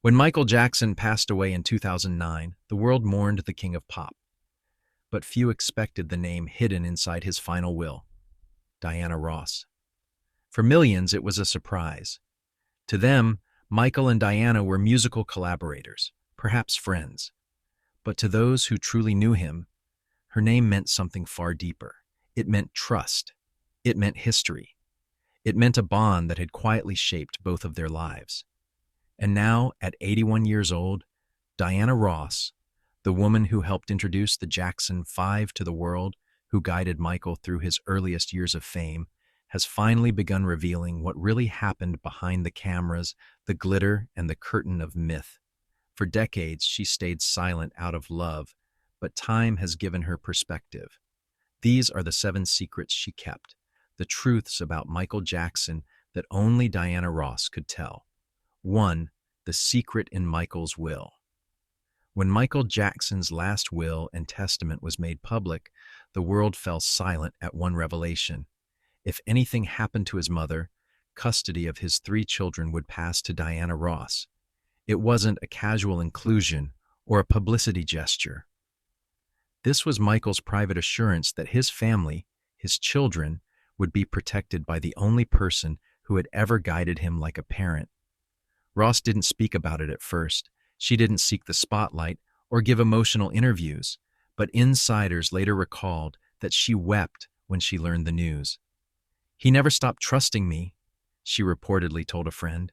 When Michael Jackson passed away in 2009, the world mourned the king of pop, but few expected the name hidden inside his final will, Diana Ross. For millions, it was a surprise. To them, Michael and Diana were musical collaborators, perhaps friends. But to those who truly knew him, her name meant something far deeper. It meant trust. It meant history. It meant a bond that had quietly shaped both of their lives. And now, at 81 years old, Diana Ross, the woman who helped introduce the Jackson 5 to the world, who guided Michael through his earliest years of fame, has finally begun revealing what really happened behind the cameras, the glitter, and the curtain of myth. For decades, she stayed silent out of love, but time has given her perspective. These are the 7 secrets she kept, the truths about Michael Jackson that only Diana Ross could tell. 1. The secret in Michael's will. When Michael Jackson's last will and testament was made public, the world fell silent at one revelation. If anything happened to his mother, custody of his 3 children would pass to Diana Ross. It wasn't a casual inclusion or a publicity gesture. This was Michael's private assurance that his family, his children, would be protected by the only person who had ever guided him like a parent. Ross didn't speak about it at first. She didn't seek the spotlight or give emotional interviews, but insiders later recalled that she wept when she learned the news. "He never stopped trusting me," she reportedly told a friend.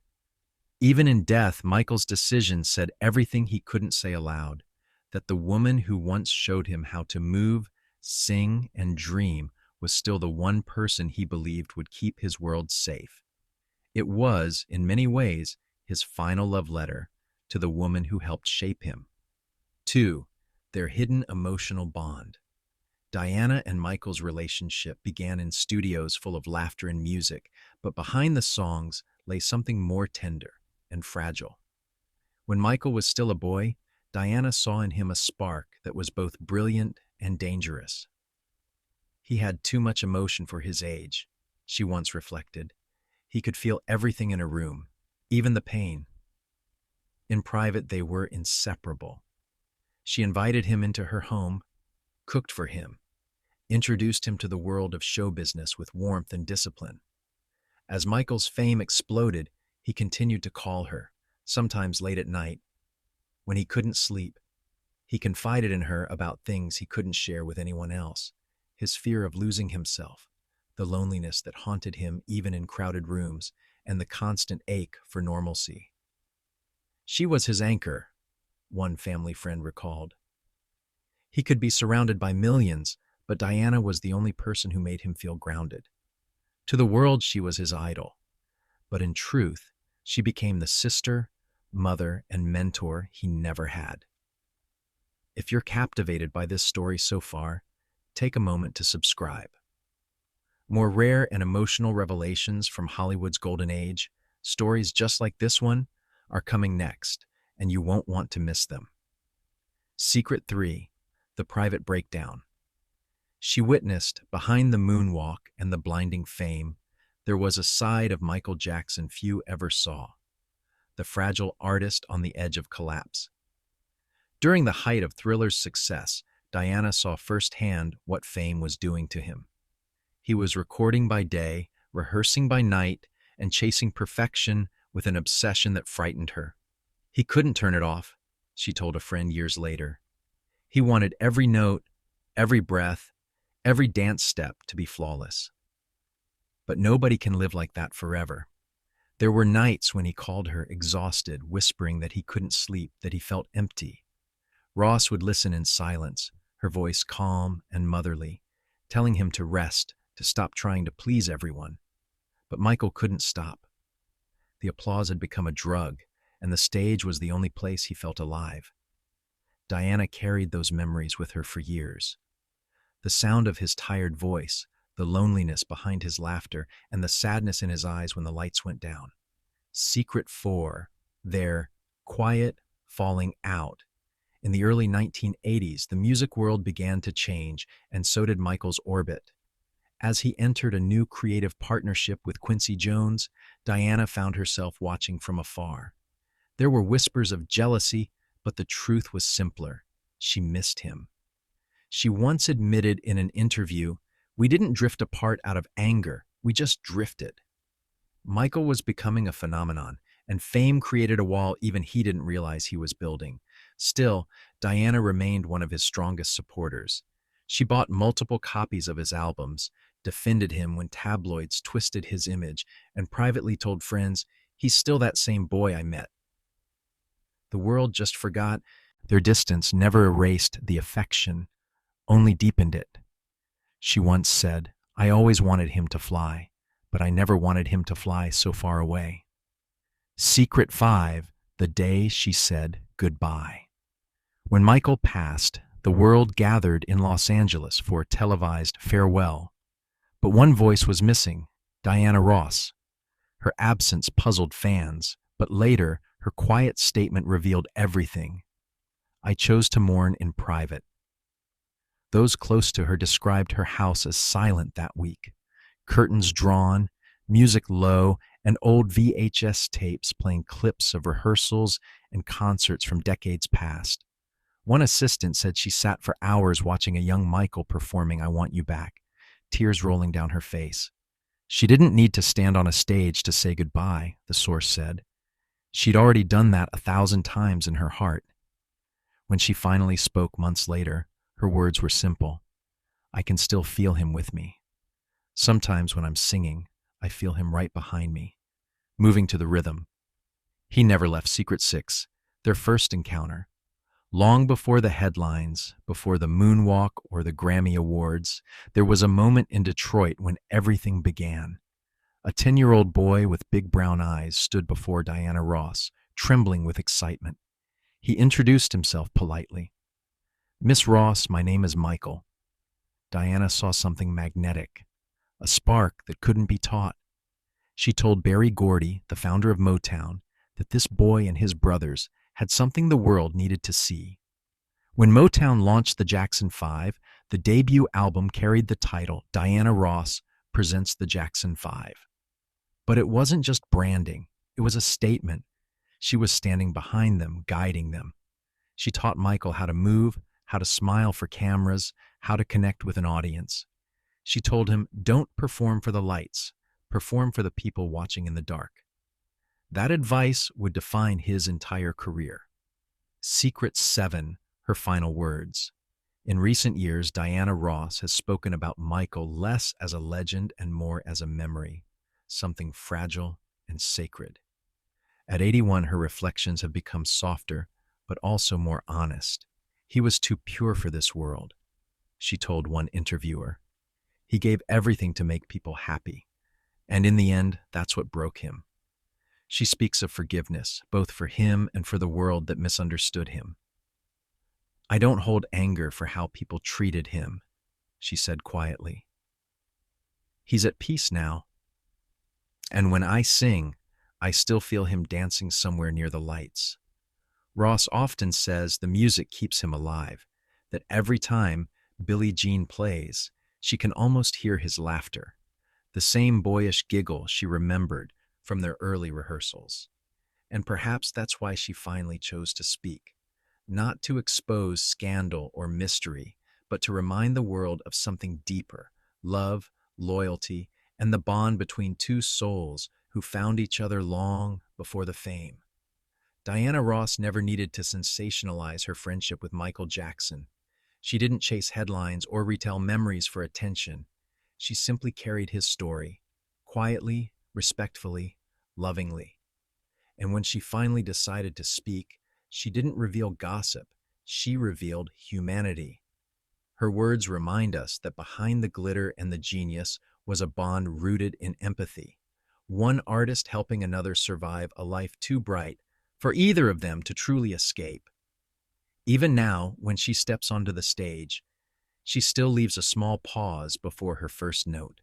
Even in death, Michael's decision said everything he couldn't say aloud, that the woman who once showed him how to move, sing, and dream was still the one person he believed would keep his world safe. It was, in many ways, his final love letter to the woman who helped shape him. 2. Their hidden emotional bond. Diana and Michael's relationship began in studios full of laughter and music, but behind the songs lay something more tender and fragile. When Michael was still a boy, Diana saw in him a spark that was both brilliant and dangerous. "He had too much emotion for his age," she once reflected. "He could feel everything in a room, even the pain." In private, they were inseparable. She invited him into her home, cooked for him, introduced him to the world of show business with warmth and discipline. As Michael's fame exploded, he continued to call her, sometimes late at night. When he couldn't sleep, he confided in her about things he couldn't share with anyone else, his fear of losing himself, the loneliness that haunted him even in crowded rooms, and the constant ache for normalcy. She was his anchor, one family friend recalled. He could be surrounded by millions, but Diana was the only person who made him feel grounded. To the world, she was his idol, but in truth, she became the sister, mother, and mentor he never had. If you're captivated by this story so far, take a moment to subscribe. More rare and emotional revelations from Hollywood's golden age, stories just like this one, are coming next, and you won't want to miss them. Secret 3. The private breakdown. She witnessed, behind the moonwalk and the blinding fame, there was a side of Michael Jackson few ever saw, the fragile artist on the edge of collapse. During the height of Thriller's success, Diana saw firsthand what fame was doing to him. He was recording by day, rehearsing by night, and chasing perfection with an obsession that frightened her. He couldn't turn it off, she told a friend years later. He wanted every note, every breath, every dance step to be flawless. But nobody can live like that forever. There were nights when he called her exhausted, whispering that he couldn't sleep, that he felt empty. Ross would listen in silence, her voice calm and motherly, telling him to rest, to stop trying to please everyone. But Michael couldn't stop. The applause had become a drug, and the stage was the only place he felt alive. Diana carried those memories with her for years. The sound of his tired voice, the loneliness behind his laughter, and the sadness in his eyes when the lights went down. Secret 4. Their quiet falling out. In the early 1980s, the music world began to change, and so did Michael's orbit. As he entered a new creative partnership with Quincy Jones, Diana found herself watching from afar. There were whispers of jealousy, but the truth was simpler. She missed him. She once admitted in an interview, "We didn't drift apart out of anger, we just drifted." Michael was becoming a phenomenon, and fame created a wall even he didn't realize he was building. Still, Diana remained one of his strongest supporters. She bought multiple copies of his albums, defended him when tabloids twisted his image, and privately told friends, "He's still that same boy I met." The world just forgot. Their distance never erased the affection, only deepened it. She once said, "I always wanted him to fly, but I never wanted him to fly so far away." Secret 5, the day she said goodbye. When Michael passed, the world gathered in Los Angeles for a televised farewell. But one voice was missing, Diana Ross. Her absence puzzled fans, but later her quiet statement revealed everything. "I chose to mourn in private." Those close to her described her house as silent that week. Curtains drawn, music low, and old VHS tapes playing clips of rehearsals and concerts from decades past. One assistant said she sat for hours watching a young Michael performing "I Want You Back," tears rolling down her face. She didn't need to stand on a stage to say goodbye, the source said. She'd already done that 1,000 times in her heart. When she finally spoke months later, her words were simple. "I can still feel him with me. Sometimes when I'm singing, I feel him right behind me, moving to the rhythm." He never left Secret 6, their first encounter. Long before the headlines, before the moonwalk or the Grammy Awards, there was a moment in Detroit when everything began. A 10-year-old boy with big brown eyes stood before Diana Ross, trembling with excitement. He introduced himself politely. "Miss Ross, my name is Michael." Diana saw something magnetic, a spark that couldn't be taught. She told Berry Gordy, the founder of Motown, that this boy and his brothers had something the world needed to see. When Motown launched the Jackson 5, the debut album carried the title Diana Ross Presents the Jackson 5. But it wasn't just branding, it was a statement. She was standing behind them, guiding them. She taught Michael how to move, how to smile for cameras, how to connect with an audience. She told him, "Don't perform for the lights, perform for the people watching in the dark." That advice would define his entire career. Secret 7, her final words. In recent years, Diana Ross has spoken about Michael less as a legend and more as a memory, something fragile and sacred. At 81, her reflections have become softer, but also more honest. "He was too pure for this world," she told one interviewer. "He gave everything to make people happy, and in the end, that's what broke him." She speaks of forgiveness, both for him and for the world that misunderstood him. "I don't hold anger for how people treated him," she said quietly. "He's at peace now. And when I sing, I still feel him dancing somewhere near the lights." Ross often says the music keeps him alive, that every time Billie Jean plays, she can almost hear his laughter, the same boyish giggle she remembered from their early rehearsals. And perhaps that's why she finally chose to speak, not to expose scandal or mystery, but to remind the world of something deeper: love, loyalty, and the bond between two souls who found each other long before the fame. Diana Ross never needed to sensationalize her friendship with Michael Jackson. She didn't chase headlines or retell memories for attention. She simply carried his story, quietly, respectfully, lovingly. And when she finally decided to speak, she didn't reveal gossip, she revealed humanity. Her words remind us that behind the glitter and the genius was a bond rooted in empathy, one artist helping another survive a life too bright for either of them to truly escape. Even now, when she steps onto the stage, she still leaves a small pause before her first note.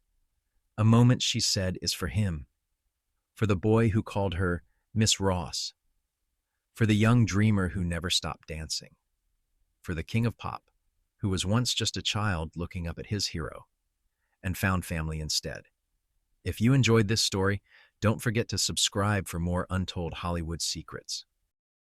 A moment, she said, is for him, for the boy who called her Miss Ross, for the young dreamer who never stopped dancing, for the king of pop, who was once just a child looking up at his hero and found family instead. If you enjoyed this story, don't forget to subscribe for more untold Hollywood secrets.